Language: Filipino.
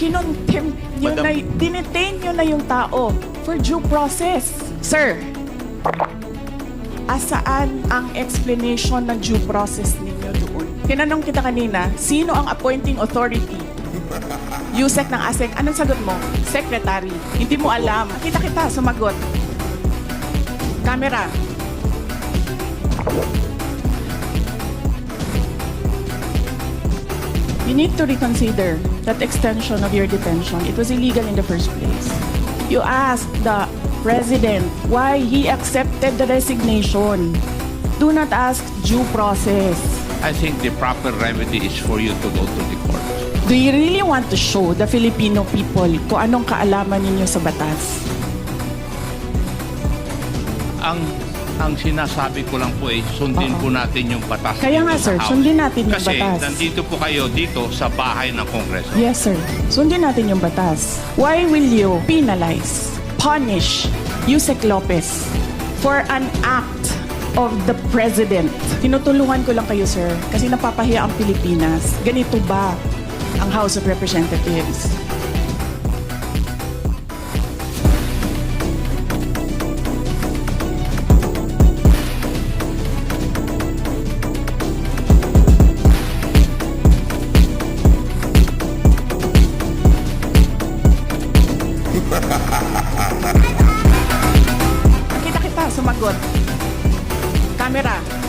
kinontempt nyo Madam- na, dinetain nyo na yung tao for due process. Sir, asaan ang explanation ng due process ninyo doon? Tinanong kita kanina, sino ang appointing authority? Yusek ng ASEC. Anong sagot mo? Secretary. Hindi mo alam. Kita, sumagot. Camera. You need to reconsider that extension of your detention. It was illegal in the first place. You asked the president why he accepted the resignation. Do not ask due process. I think the proper remedy is for you to go to the court. Do you really want to show the Filipino people kung anong kaalaman ninyo sa batas? Ang sinasabi ko lang po ay sundin po natin yung batas. Kaya nga, dito sa sir, House. sundin natin yung Kasi batas. nandito po kayo dito sa bahay ng Kongreso. Yes, sir. Sundin natin yung batas. Why will you penalize, punish Yusek Lopez for an act of the president? Tinutulungan ko lang kayo, sir, kasi napapahiya ang Pilipinas. Ganito ba ang House of Representatives? Kita, sumagot. Camera.